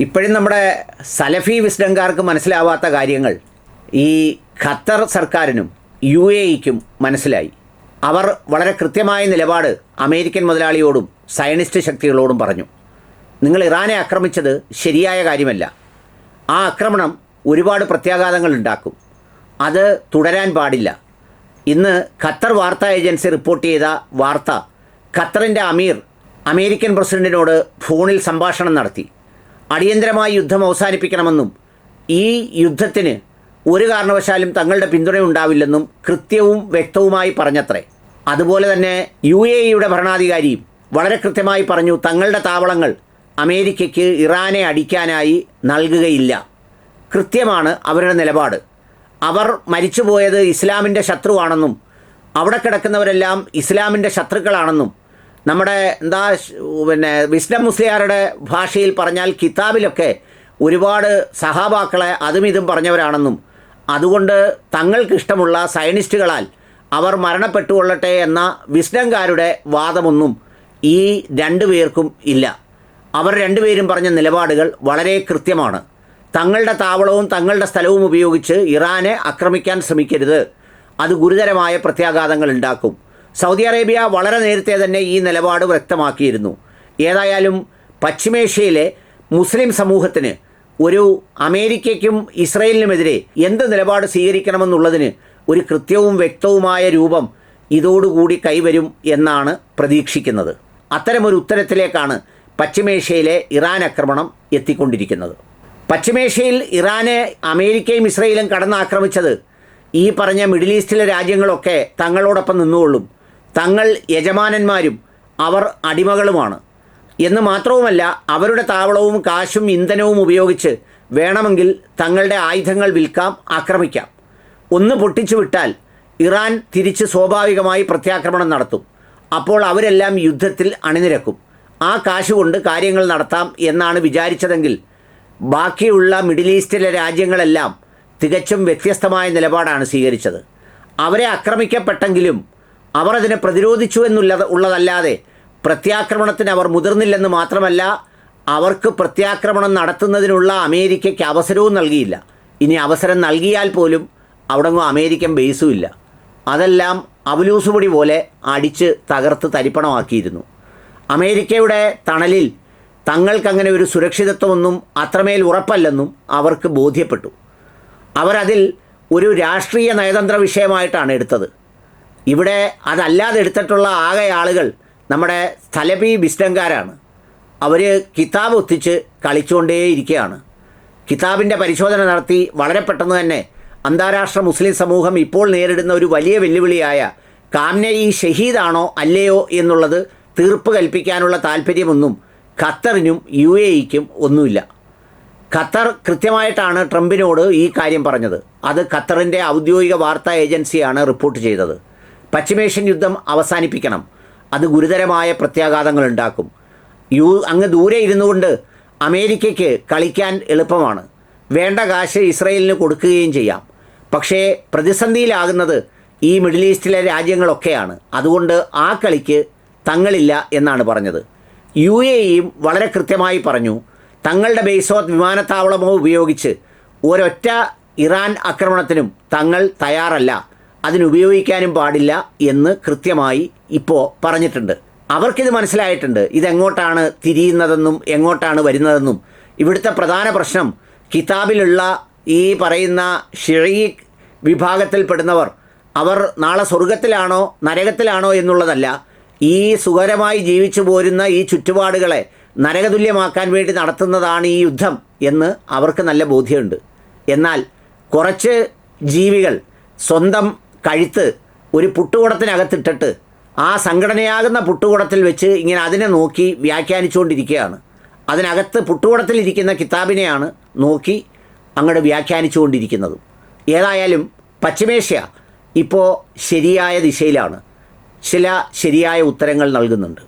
ഇപ്പോഴും നമ്മുടെ സലഫി വിസ്ഡംകാർക്ക് മനസ്സിലാവാത്ത കാര്യങ്ങൾ ഈ ഖത്തർ സർക്കാരിനും UAEക്കും മനസ്സിലായി. അവർ വളരെ കൃത്യമായ നിലപാട് അമേരിക്കൻ മുതലാളിയോടും സയനിസ്റ്റ് ശക്തികളോടും പറഞ്ഞു. നിങ്ങൾ ഇറാനെ ആക്രമിച്ചത് ശരിയായ കാര്യമല്ല. ആ ആക്രമണം ഒരുപാട് പ്രത്യാഘാതങ്ങൾ ഉണ്ടാക്കും. അത് തുടരാൻ പാടില്ല. ഇന്ന് ഖത്തർ വാർത്താ ഏജൻസി റിപ്പോർട്ട് ചെയ്ത വാർത്ത, ഖത്തറിൻ്റെ അമീർ അമേരിക്കൻ പ്രസിഡന്റിനോട് ഫോണിൽ സംഭാഷണം നടത്തി. അടിയന്തരമായി യുദ്ധം അവസാനിപ്പിക്കണമെന്നും ഈ യുദ്ധത്തിന് ഒരു കാരണവശാലും തങ്ങളുടെ പിന്തുണ ഉണ്ടാവില്ലെന്നും കൃത്യവും വ്യക്തവുമായി പറഞ്ഞത്രേ. അതുപോലെ തന്നെ UAEയുടെ ഭരണാധികാരിയും വളരെ കൃത്യമായി പറഞ്ഞു, തങ്ങളുടെ താവളങ്ങൾ അമേരിക്കയ്ക്ക് ഇറാനെ അടിക്കാനായി നൽകുകയില്ല. കൃത്യമാണ് അവരുടെ നിലപാട്. അവർ മരിച്ചുപോയത് ഇസ്ലാമിൻ്റെ ശത്രുവാണെന്നും അവിടെ കിടക്കുന്നവരെല്ലാം ഇസ്ലാമിൻ്റെ ശത്രുക്കളാണെന്നും നമ്മുടെ വിസ്ഡം മുസ്ലിയാരുടെ ഭാഷയിൽ പറഞ്ഞാൽ കിതാബിലൊക്കെ ഒരുപാട് സഹാബാക്കളെ അതും ഇതും പറഞ്ഞവരാണെന്നും അതുകൊണ്ട് തങ്ങൾക്കിഷ്ടമുള്ള സയനിസ്റ്റുകളാൽ അവർ മരണപ്പെട്ടുകൊള്ളട്ടെ എന്ന വിസ്ഡംകാരുടെ വാദമൊന്നും ഈ രണ്ടുപേർക്കും ഇല്ല. അവർ രണ്ടുപേരും പറഞ്ഞ നിലപാടുകൾ വളരെ കൃത്യമാണ്. തങ്ങളുടെ താവളവും തങ്ങളുടെ സ്ഥലവും ഉപയോഗിച്ച് ഇറാനെ ആക്രമിക്കാൻ ശ്രമിക്കരുത്. അത് ഗുരുതരമായ പ്രത്യാഘാതങ്ങൾ ഉണ്ടാക്കും. സൗദി അറേബ്യ വളരെ നേരത്തെ തന്നെ ഈ നിലപാട് വ്യക്തമാക്കിയിരുന്നു. ഏതായാലും പശ്ചിമേഷ്യയിലെ മുസ്ലിം സമൂഹത്തിന് ഒരു അമേരിക്കയ്ക്കും ഇസ്രയേലിനുമെതിരെ എന്ത് നിലപാട് സ്വീകരിക്കണമെന്നുള്ളതിന് ഒരു കൃത്യവും വ്യക്തവുമായ രൂപം ഇതോടുകൂടി കൈവരും എന്നാണ് പ്രതീക്ഷിക്കുന്നത്. അത്തരമൊരു ഉത്തരത്തിലേക്കാണ് പശ്ചിമേഷ്യയിലെ ഇറാൻ ആക്രമണം എത്തിക്കൊണ്ടിരിക്കുന്നത്. പശ്ചിമേഷ്യയിൽ ഇറാനെ അമേരിക്കയും ഇസ്രയേലും കടന്നാക്രമിച്ചത് ഈ പറഞ്ഞ മിഡിൽ ഈസ്റ്റിലെ രാജ്യങ്ങളൊക്കെ തങ്ങളോടൊപ്പം നിന്നുകൊള്ളും, തങ്ങൾ യജമാനന്മാരും അവർ അടിമകളുമാണ് എന്ന് മാത്രവുമല്ല, അവരുടെ താവളവും കാശും ഇന്ധനവും ഉപയോഗിച്ച് വേണമെങ്കിൽ തങ്ങളുടെ ആയുധങ്ങൾ വിൽക്കാം, ആക്രമിക്കാം. ഒന്ന് പൊട്ടിച്ചു വിട്ടാൽ ഇറാൻ തിരിച്ച് സ്വാഭാവികമായി പ്രത്യാക്രമണം നടത്തും. അപ്പോൾ അവരെല്ലാം യുദ്ധത്തിൽ അണിനിരക്കും. ആ കാശ് കൊണ്ട് കാര്യങ്ങൾ നടത്താം എന്നാണ് വിചാരിച്ചതെങ്കിൽ ബാക്കിയുള്ള മിഡിൽ ഈസ്റ്റിലെ രാജ്യങ്ങളെല്ലാം തികച്ചും വ്യത്യസ്തമായ നിലപാടാണ് സ്വീകരിച്ചത്. അവരെ ആക്രമിക്കപ്പെട്ടെങ്കിലും അവർ അതിനെ പ്രതിരോധിച്ചു ഉള്ളതല്ലാതെ പ്രത്യാക്രമണത്തിന് അവർ മുതിർന്നില്ലെന്ന് മാത്രമല്ല, അവർക്ക് പ്രത്യാക്രമണം നടത്തുന്നതിനുള്ള അമേരിക്കയ്ക്ക് അവസരവും നൽകിയില്ല. ഇനി അവസരം നൽകിയാൽ പോലും അവിടെങ്ങും അമേരിക്കൻ ബേസും ഇല്ല. അതെല്ലാം അവലൂസുപൊടി പോലെ അടിച്ച് തകർത്ത് തരിപ്പണമാക്കിയിരുന്നു. അമേരിക്കയുടെ തണലിൽ തങ്ങൾക്കങ്ങനെ ഒരു സുരക്ഷിതത്വമൊന്നും അത്രമേൽ ഉറപ്പല്ലെന്നും അവർക്ക് ബോധ്യപ്പെട്ടു. അവരതിൽ ഒരു രാഷ്ട്രീയ നയതന്ത്ര വിഷയമായിട്ടാണ് എടുത്തത്. ഇവിടെ അതല്ലാതെ എടുത്തിട്ടുള്ള ആകെ ആളുകൾ നമ്മുടെ സലഫി വിസ്ഡംകാരാണ്. അവർ കിതാബ് ഒത്തിച്ച് കളിച്ചുകൊണ്ടേയിരിക്കുകയാണ്. കിതാബിൻ്റെ പരിശോധന നടത്തി വളരെ പെട്ടെന്ന് തന്നെ അന്താരാഷ്ട്ര മുസ്ലിം സമൂഹം ഇപ്പോൾ നേരിടുന്ന ഒരു വലിയ വെല്ലുവിളിയായ ഖാംനെയി ഷഹീദാണോ അല്ലയോ എന്നുള്ളത് തീർപ്പ് കൽപ്പിക്കാനുള്ള താല്പര്യമൊന്നും ഖത്തറിനും UAEക്കും ഒന്നുമില്ല. ഖത്തർ കൃത്യമായിട്ടാണ് ട്രംപിനോട് ഈ കാര്യം പറഞ്ഞത്. അത് ഖത്തറിൻ്റെ ഔദ്യോഗിക വാർത്താ ഏജൻസിയാണ് റിപ്പോർട്ട് ചെയ്തത്. പശ്ചിമേഷ്യൻ യുദ്ധം അവസാനിപ്പിക്കണം, അത് ഗുരുതരമായ പ്രത്യാഘാതങ്ങൾ ഉണ്ടാക്കും. അങ്ങ് ദൂരെ ഇരുന്നു കൊണ്ട് അമേരിക്കയ്ക്ക് കളിക്കാൻ എളുപ്പമാണ്, വേണ്ട കാശ് ഇസ്രയേലിന് കൊടുക്കുകയും ചെയ്യാം. പക്ഷേ പ്രതിസന്ധിയിലാകുന്നത് ഈ മിഡിൽ ഈസ്റ്റിലെ രാജ്യങ്ങളൊക്കെയാണ്. അതുകൊണ്ട് ആ കളിക്ക് തങ്ങളില്ല എന്നാണ് പറഞ്ഞത്. UAEയും വളരെ കൃത്യമായി പറഞ്ഞു, തങ്ങളുടെ ബേസോ വിമാനത്താവളമോ ഉപയോഗിച്ച് ഒരൊറ്റ ഇറാൻ ആക്രമണത്തിനും തങ്ങൾ തയ്യാറല്ല, അതിനുപയോഗിക്കാനും പാടില്ല എന്ന് കൃത്യമായി ഇപ്പോൾ പറഞ്ഞിട്ടുണ്ട്. അവർക്കിത് മനസ്സിലായിട്ടുണ്ട്, ഇതെങ്ങോട്ടാണ് തിരിയുന്നതെന്നും എങ്ങോട്ടാണ് വരുന്നതെന്നും. ഇവിടുത്തെ പ്രധാന പ്രശ്നം കിതാബിലുള്ള ഈ പറയുന്ന ഷിഈഖ് വിഭാഗത്തിൽപ്പെടുന്നവർ അവർ നാളെ സ്വർഗത്തിലാണോ നരകത്തിലാണോ എന്നുള്ളതല്ല, ഈ സുഖകരമായി ജീവിച്ചു പോരുന്ന ഈ ചുറ്റുപാടുകളെ നരകതുല്യമാക്കാൻ വേണ്ടി നടത്തുന്നതാണ് ഈ യുദ്ധം എന്ന് അവർക്ക് നല്ല ബോധ്യമുണ്ട്. എന്നാൽ കുറച്ച് ജീവികൾ സ്വന്തം കഴുത്ത് ഒരു പുട്ടുകുടത്തിനകത്തിട്ടിട്ട് ആ സംഘടനയാകുന്ന പുട്ടുകുടത്തിൽ വെച്ച് ഇങ്ങനെ അതിനെ നോക്കി വ്യാഖ്യാനിച്ചുകൊണ്ടിരിക്കുകയാണ്. അതിനകത്ത് പുട്ടുകുടത്തിലിരിക്കുന്ന കിതാബിനെയാണ് നോക്കി അങ്ങോട്ട് വ്യാഖ്യാനിച്ചുകൊണ്ടിരിക്കുന്നതും. ഏതായാലും പശ്ചിമേഷ്യ ഇപ്പോൾ ശരിയായ ദിശയിലാണ്, ചില ശരിയായ ഉത്തരങ്ങൾ നൽകുന്നുണ്ട്.